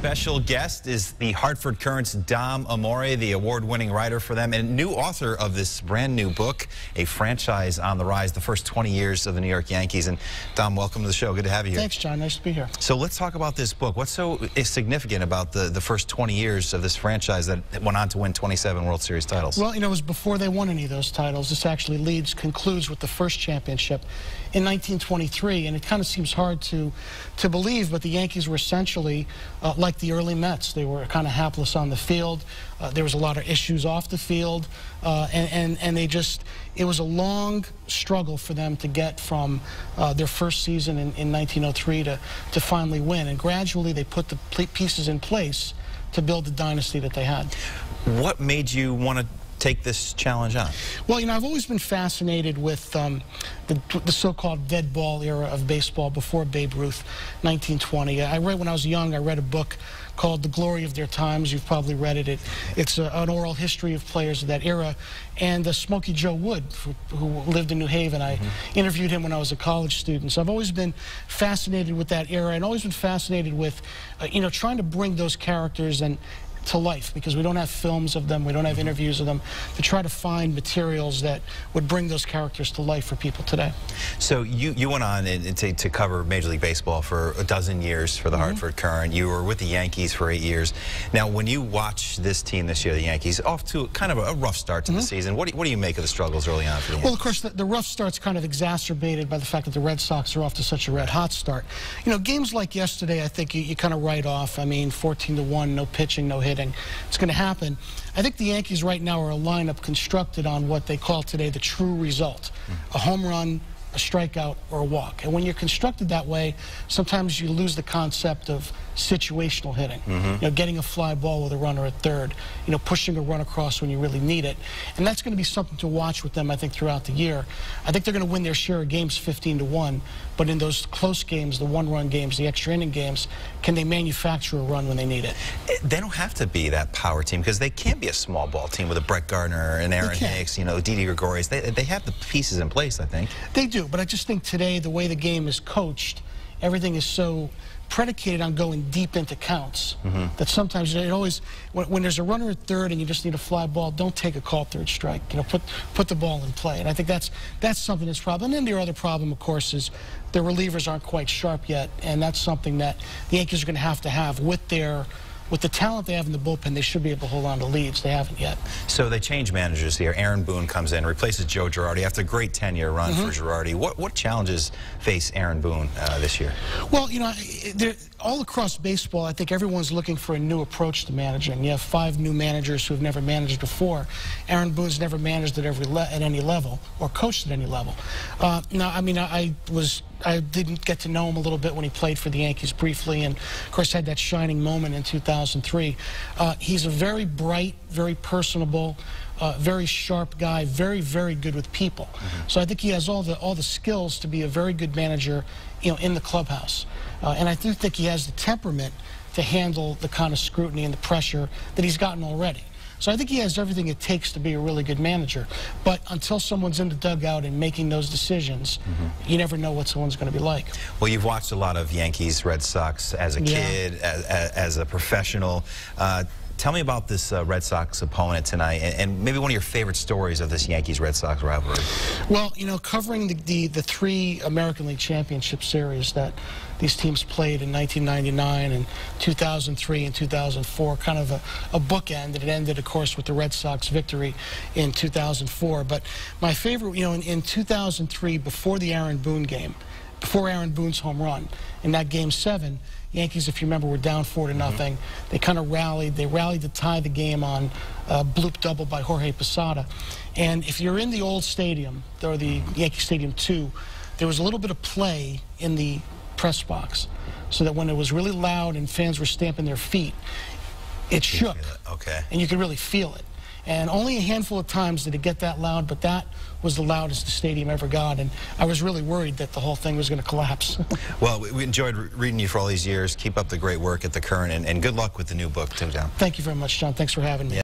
special guest is the Hartford Courant's Amore, the award-winning writer for them and new author of this brand new book, A Franchise on the Rise, the first 20 years of the New York Yankees. And Dom, welcome to the show. Good to have you here. Thanks, John. Nice to be here. So let's talk about this book. What's so significant about the first 20 years of this franchise that went on to win 27 World Series titles? Well, you know, it was before they won any of those titles. This actually concludes with the first championship in 1923, and it kind of seems hard to believe, but the Yankees were essentially like the early Mets. They were kind of hapless on the field. There was a lot of issues off the field, and it was a long struggle for them to get from their first season in 1903 to finally win, and gradually they put the pieces in place to build the dynasty that they had. What made you want to take this challenge on? Well, you know, I've always been fascinated with the so-called dead ball era of baseball before Babe Ruth, 1920. When I was young, I read a book called The Glory of Their Times. You've probably read it. It's an oral history of players of that era. And Smokey Joe Wood, who lived in New Haven, I interviewed him when I was a college student. So I've always been fascinated with that era, and always been fascinated with, you know, trying to bring those characters to life, because we don't have films of them, we don't have interviews of them, to try to find materials that would bring those characters to life for people today. So you went on to cover Major League Baseball for a dozen years for the Hartford Courant. You were with the Yankees for 8 years. Now, when you watch this team this year, the Yankees, off to kind of a rough start to the season, what do you make of the struggles early on for the Yankees? Well, of course, the rough start's kind of exacerbated by the fact that the Red Sox are off to such a red-hot start. You know, games like yesterday, I think you kind of write off. I mean, 14-1, no pitching, no hitting. It's going to happen. I think the Yankees right now are a lineup constructed on what they call today the true result. A home run, a strikeout, or a walk. And when you're constructed that way, sometimes you lose the concept of situational hitting. You know, getting a fly ball with a runner at third, you know, pushing a run across when you really need it. And that's going to be something to watch with them, I think, throughout the year. I think they're going to win their share of games 15-1, but in those close games, the one-run games, the extra inning games, can they manufacture a run when they need it? They don't have to be that power team, because they can be a small ball team with a Brett Gardner and Aaron Hicks, you know, Didi Gregorius. They have the pieces in place, I think. They do, but I just think today, the way the game is coached, everything is so predicated on going deep into counts that sometimes it always, when there's a runner at third and you just need a fly ball, don't take a called third strike. You know, put the ball in play. And I think that's something that's a problem. And then the other problem, of course, is the relievers aren't quite sharp yet, and that's something that the Yankees are going to have with the talent they have in the bullpen. They should be able to hold on to leads. They haven't yet. So they change managers here. Aaron Boone comes in, replaces Joe Girardi after a great 10-year run for Girardi. What challenges face Aaron Boone this year? Well, you know, all across baseball, I think everyone's looking for a new approach to managing. You have 5 new managers who have never managed before. Aaron Boone's never managed at any level or coached at any level. Now, I mean, I didn't get to know him a little bit when he played for the Yankees briefly, and of course had that shining moment in 2003. He's a very bright, very personable, very sharp guy, very, very good with people. So I think he has all the skills to be a very good manager, you know, in the clubhouse. And I do think he has the temperament to handle the kind of scrutiny and the pressure that he's gotten already. So I think he has everything it takes to be a really good manager. But until someone's in the dugout and making those decisions, you never know what someone's going to be like. Well, you've watched a lot of Yankees, Red Sox as a kid, as a professional. Tell me about this Red Sox opponent tonight, and maybe one of your favorite stories of this Yankees-Red Sox rivalry. Well, you know, covering the 3 American League Championship Series that these teams played in 1999 and 2003 and 2004, kind of a bookend. It ended, of course, with the Red Sox victory in 2004. But my favorite, you know, in 2003, before the Aaron Boone game, before Aaron Boone's home run, in that Game 7, Yankees, if you remember, were down 4-0. They kind of rallied. They rallied to tie the game on a bloop double by Jorge Posada. And if you're in the old stadium, or the Yankee Stadium 2, there was a little bit of play in the press box, so that when it was really loud and fans were stamping their feet, it shook. And you could really feel it. And only a handful of times did it get that loud, but that was the loudest the stadium ever got, and I was really worried that the whole thing was going to collapse. Well, we enjoyed reading you for all these years. Keep up the great work at the Courant, and good luck with the new book, too, John. Thank you very much, John. Thanks for having me.